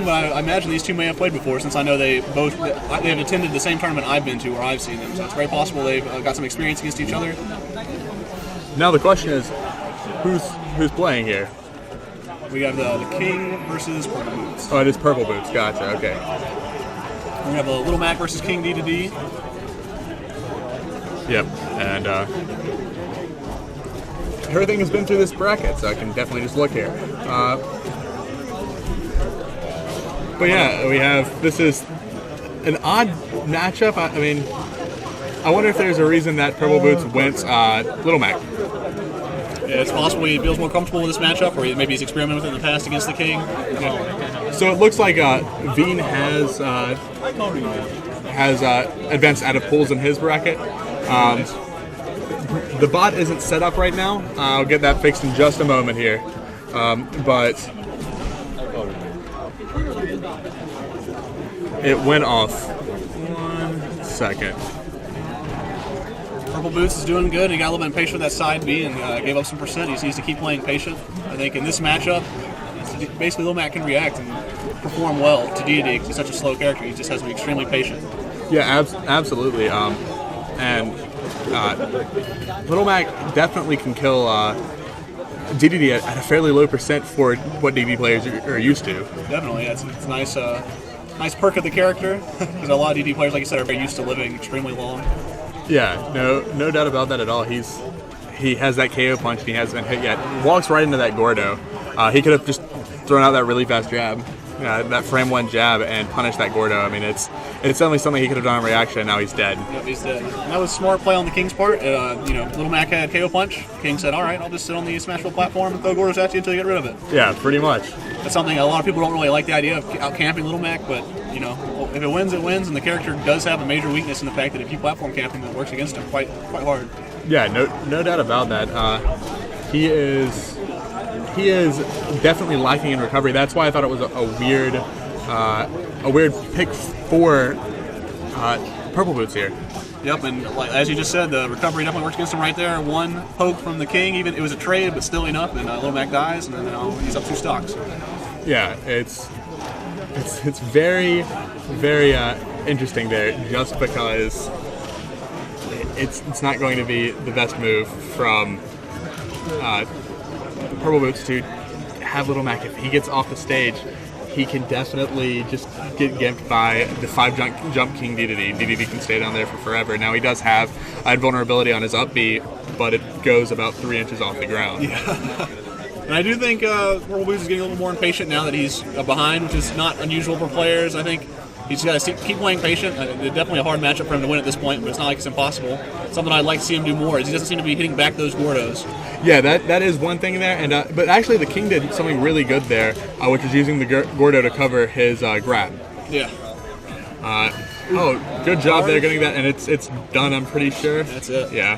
young, but I imagine these two may have played before, since I know they have attended the same tournament I've been to where I've seen them. So it's very possible they've got some experience against each other. Now the question is, who's playing here? We have the King versus Purpleboots. Oh, it is Purpleboots. Gotcha. Okay. We have a Little Mac versus King Dedede. Yep. And everything has been through this bracket, so I can definitely just look here. But yeah, this is an odd matchup. I mean, I wonder if there's a reason that Purpleboots went Little Mac. Yeah, it's possible he feels more comfortable with this matchup, or maybe he's experimented with it in the past against the King. Yeah. So it looks like Veen has advanced out of pools in his bracket. The bot isn't set up right now. I'll get that fixed in just a moment here. But it went off. 1 second. Purpleboots is doing good. He got a little bit impatient with that side B and gave up some percent. He needs to keep playing patient. I think in this matchup, basically Little Mac can react and perform well to Dedede because he's such a slow character. He just has to be extremely patient. Yeah, absolutely. And Little Mac definitely can kill Dedede at a fairly low percent for what Dedede players are used to. Definitely, it's a nice perk of the character because a lot of Dedede players, like you said, are very used to living extremely long. Yeah, no doubt about that at all. He has that KO punch and he hasn't been hit yet. Walks right into that Gordo. He could have just thrown out that really fast jab, that frame one jab, and punished that Gordo. I mean, it's definitely something he could have done in reaction, and now he's dead. Yep, he's dead. And that was smart play on the King's part. Little Mac had KO punch. King said, all right, I'll just sit on the Smashville platform and throw Gordos at you until you get rid of it. Yeah, pretty much. That's something a lot of people don't really like the idea of out camping Little Mac, but if it wins, it wins, and the character does have a major weakness in the fact that if you platform camp him, it works against him quite hard. Yeah, no doubt about that. He is definitely lacking in recovery. That's why I thought it was a weird pick for Purpleboots here. Yep, and as you just said, the recovery definitely works against him right there. One poke from the King, even it was a trade, but still enough, and Little Mac dies, and then he's up 2 stocks. Yeah, it's very, very interesting there, just because it's not going to be the best move from Purpleboots to have Little Mac. If he gets off the stage, he can definitely just get gimped by the 5 jump King Dedede. Dedede can stay down there for forever. Now he does have vulnerability on his up B, but it goes about 3 inches off the ground. Yeah. And I do think Purpleboots is getting a little more impatient now that he's behind, which is not unusual for players. I think he's got to keep playing patient. It's definitely a hard matchup for him to win at this point, but it's not like it's impossible. Something I'd like to see him do more is he doesn't seem to be hitting back those Gordos. Yeah, that is one thing there, and but actually the King did something really good there, which is using the Gordo to cover his grab. Yeah. Good job there getting that, and it's done, I'm pretty sure. That's it. Yeah.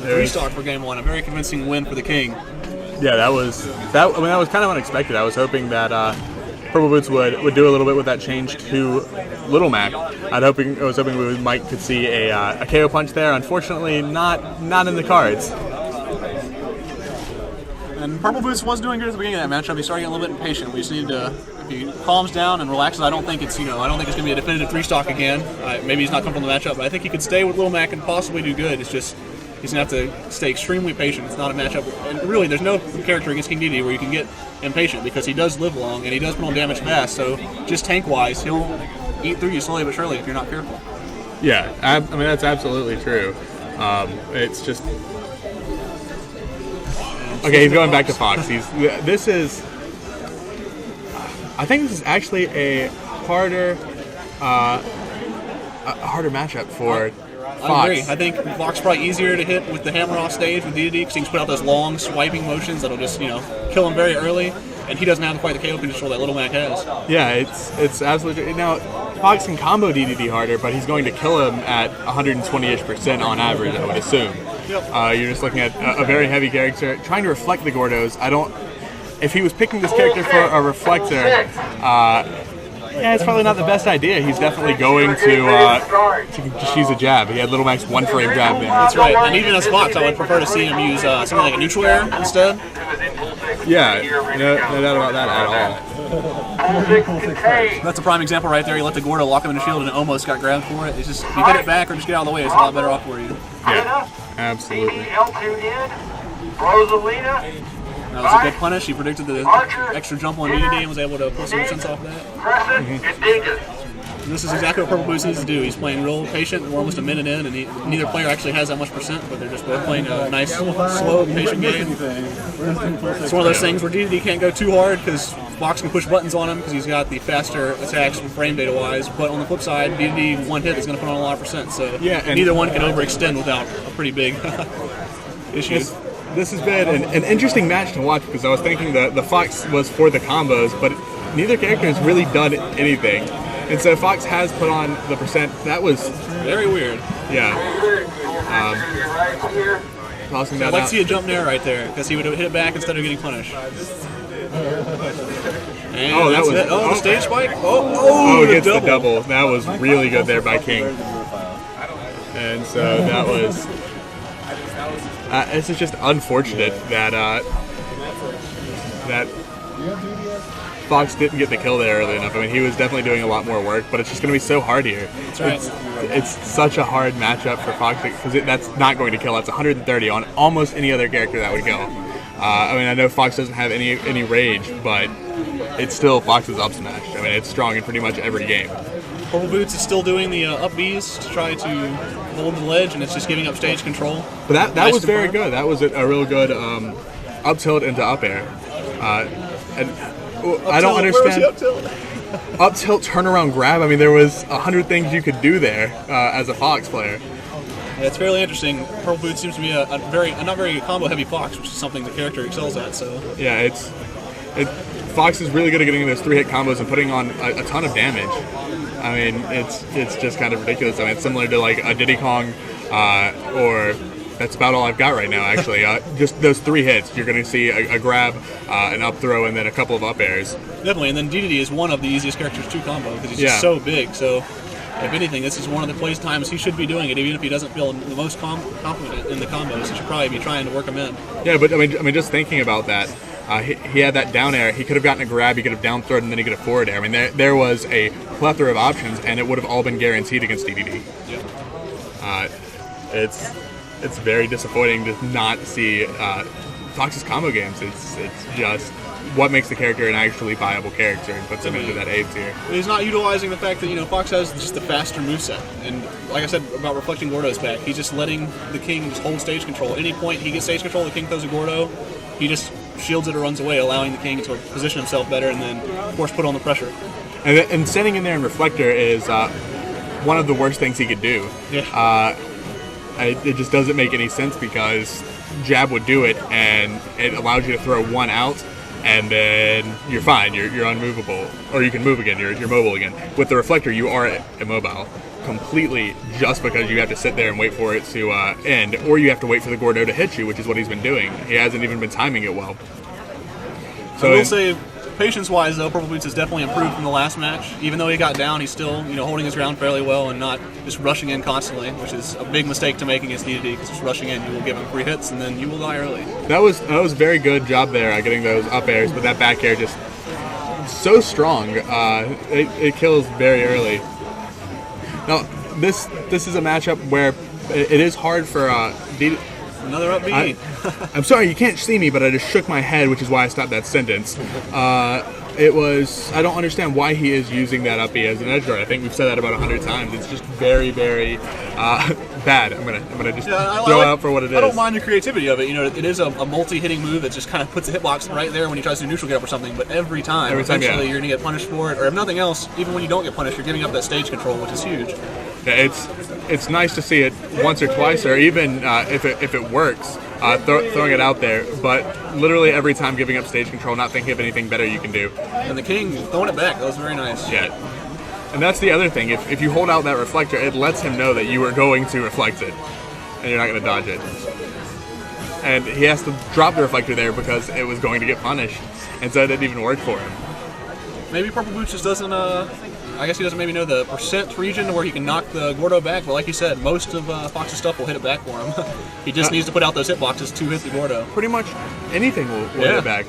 3 stock for game 1, a very convincing win for the King. Yeah, that was kind of unexpected. I was hoping that Purpleboots would do a little bit with that change to Little Mac. I was hoping we could see a KO punch there. Unfortunately, not in the cards. And Purpleboots was doing good at the beginning of that matchup. He started getting a little bit impatient. We just needed to, if he calms down and relaxes, I don't think it's going to be a definitive 3 stock again. Maybe he's not comfortable in the matchup, but I think he could stay with Little Mac and possibly do good. It's just he's going to have to stay extremely patient. It's not a matchup. And really, there's no character against King Dedede where you can get impatient because he does live long and he does put on damage fast. So just tank-wise, he'll eat through you slowly but surely if you're not careful. Yeah, that's absolutely true. It's just... Okay, he's going back to Fox. I think this is actually a harder matchup for Fox. I agree. I think Fox is probably easier to hit with the hammer off stage with Dedede because he can put out those long swiping motions that'll just kill him very early, and he doesn't have quite the KO control that Little Mac has. Yeah, it's absolutely. Now Fox can combo Dedede harder, but he's going to kill him at 120-ish% on average, I would assume. Yep. You're just looking at a very heavy character trying to reflect the Gordos. If he was picking this character for a reflector, it's probably not the best idea. He's definitely going to just use a jab. He had Little Mac's 1-frame jab there. That's right. And even as Fox, I would prefer to see him use something like a neutral air instead. Yeah, no doubt about that at all. That's a prime example right there. You let the Gordo lock him in the shield and it almost got grabbed for it. It's just, if you hit it back or just get out of the way, it's a lot better off for you. Yeah, absolutely. That was a good punish. He predicted the extra jump on Dedede and was able to pull some sense off that. And this is exactly what Purpleboots needs to do. He's playing real patient. We're almost a minute in, and neither player actually has that much percent, but they're just both playing a nice, slow, patient game. It's one of those things where Dedede can't go too hard because Fox can push buttons on him because he's got the faster attacks from frame data wise. But on the flip side, Dedede one hit is going to put on a lot of percent. So yeah, and neither one can overextend without a pretty big issue. This has been an interesting match to watch because I was thinking that the Fox was for the combos, but neither character has really done anything. And so Fox has put on the percent. That was very weird. Yeah. Tossing that I'd like out. to see a jump nair right there because he would have hit it back instead of getting punished. And oh, that was the stage spike. Oh, it gets the double. That was really good there by King. And so that was. This is just unfortunate that that Fox didn't get the kill there early enough. I mean, he was definitely doing a lot more work, but it's just going to be so hard here. That's right. It's such a hard matchup for Fox because that's not going to kill. That's 130 on almost any other character that would kill. I mean, I know Fox doesn't have any rage, but it's still Fox's up smash. I mean, it's strong in pretty much every game. Purpleboots is still doing the up Bs to try to hold the ledge, and it's just giving up stage control. But that nice was very good. That was a real good up tilt into up air. And I don't understand. Up tilt, turnaround, grab. I mean, there was 100 things you could do there as a Fox player. Yeah, it's fairly interesting. Purpleboots seems to be a not very combo heavy Fox, which is something the character excels at. So yeah, Fox is really good at getting those 3-hit combos and putting on a ton of damage. I mean, it's just kind of ridiculous. I mean, it's similar to like a Diddy Kong, or that's about all I've got right now, actually. Just those 3 hits, you're going to see a grab, an up throw, and then a couple of up airs. Definitely, and then Dedede is one of the easiest characters to combo because he's just so big. So, if anything, this is one of the plays times he should be doing it, even if he doesn't feel the most confident in the combos. He should probably be trying to work them in. Yeah, but I mean, just thinking about that. He had that down air. He could have gotten a grab. He could have down throwed, and then he could have forward air. I mean, there was a plethora of options, and it would have all been guaranteed against Dedede. Yeah. It's very disappointing to not see Fox's combo games. It's just what makes the character an actually viable character and puts him into that A tier. He's not utilizing the fact that Fox has just the faster moveset, and like I said about reflecting Gordo's back, he's just letting the King just hold stage control. At any point he gets stage control, the King throws a Gordo, he just shields it or runs away, allowing the King to position himself better and then, of course, put on the pressure. And standing in there in Reflector is one of the worst things he could do. Yeah. It just doesn't make any sense because jab would do it, and it allows you to throw one out, and then you're fine. You're unmovable, or you can move again. You're mobile again. With the Reflector, you are immobile completely, just because you have to sit there and wait for it to end, or you have to wait for the Gordo to hit you, which is what he's been doing. He hasn't even been timing it well. So I will say, patience-wise, though, Purpleboots has definitely improved from the last match. Even though he got down, he's still, holding his ground fairly well and not just rushing in constantly, which is a big mistake to make against Dedede, because just rushing in, you will give him 3 hits, and then you will die early. That was a very good job there, getting those up airs, but that back air just so strong. It kills very early. Now, this is a matchup where it is hard for Dedede. Another up B. I'm sorry, you can't see me, but I just shook my head, which is why I stopped that sentence. It was, I don't understand why he is using that up B as an edge guard. I think we've said that about 100 times. It's just very, very bad. I'm gonna just throw it out for what it is. I don't mind the creativity of it. It is a multi-hitting move that just kind of puts a hitbox right there when he tries to do neutral get up or something. But every time eventually you're gonna get punished for it. Or if nothing else, even when you don't get punished, you're giving up that stage control, which is huge. Yeah, it's nice to see it once or twice, or even if it works, throwing it out there. But literally every time giving up stage control, not thinking of anything better you can do. And the King throwing it back, that was very nice. Yeah. And that's the other thing. If you hold out that reflector, it lets him know that you are going to reflect it, and you're not going to dodge it. And he has to drop the reflector there because it was going to get punished, and so it didn't even work for him. Maybe Purpleboots just doesn't. I guess he doesn't maybe know the percent region where he can knock the Gordo back, but like you said, most of Fox's stuff will hit it back for him. He just needs to put out those hitboxes to hit the Gordo. Pretty much anything will hit it back.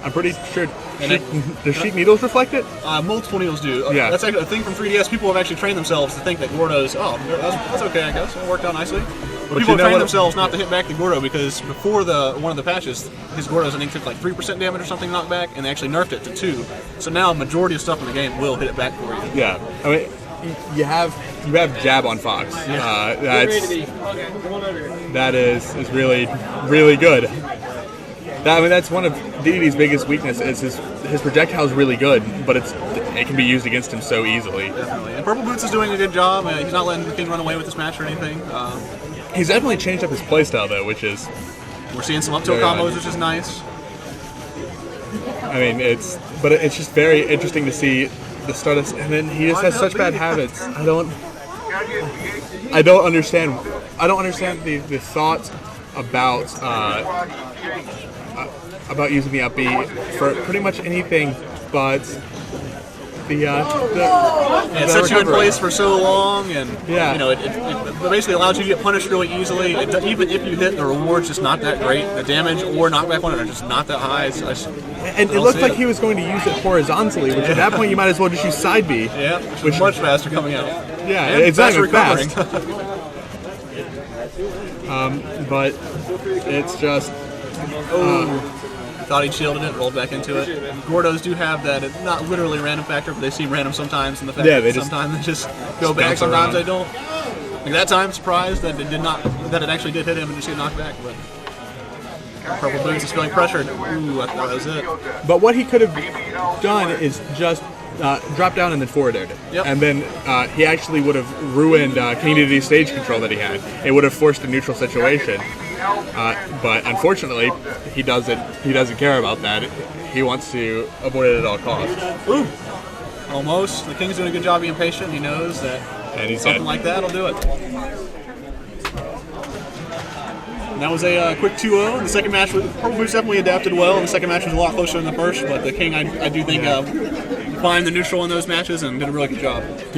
I'm pretty sure. And Does sheet needles reflect it? Multiple needles do. Yeah. That's actually a thing from 3DS. People have actually trained themselves to think that Gordo's, that's okay, I guess. It worked out nicely. But people have trained themselves not to hit back the Gordo because before one of the patches, his Gordo's I think took like 3% damage or something knocked back, and they actually nerfed it to 2. So now majority of stuff in the game will hit it back for you. Yeah. I mean, you have jab on Fox. That is really good. That's one of Dedede's biggest weaknesses. His projectile is really good, but it can be used against him so easily. Definitely. And Purpleboots is doing a good job. He's not letting the King run away with this match or anything. He's definitely changed up his playstyle though, which is we're seeing some up tilt combos, which is nice. I mean, it's just very interesting to see the start of, and then he just has such bad habits. I don't understand. I don't understand the thought about using the up B for pretty much anything but the it sets you in place for so long, and yeah. it basically allows you to get punished really easily. Even if you hit, the reward's just not that great. The damage or knockback on it are just not that high. And it looked like he was going to use it horizontally, which at that point you might as well just use side B. Yeah, which is much faster coming out. Yeah, and it's not even recovering. fast. But it's just. Thought he shielded it, rolled back into it. Gordos do have that, not literally random factor, but they seem random sometimes. In the fact that sometimes they just go back, sometimes they don't. Like that time, surprised that it actually did hit him and just get knocked back. But Purpleboots is feeling pressured. Ooh, I thought that was it. But what he could have done is just drop down and then forward aired it. Yep. And then he actually would have ruined King Dedede's stage control that he had. It would have forced a neutral situation. But unfortunately, he doesn't care about that. He wants to avoid it at all costs. Ooh. Almost. The King's doing a good job being patient. He knows that something like that will do it. And that was a quick 2-0. The second match, Purpleboots definitely adapted well. And the second match was a lot closer than the first, but the King, I do think, defined the neutral in those matches and did a really good job.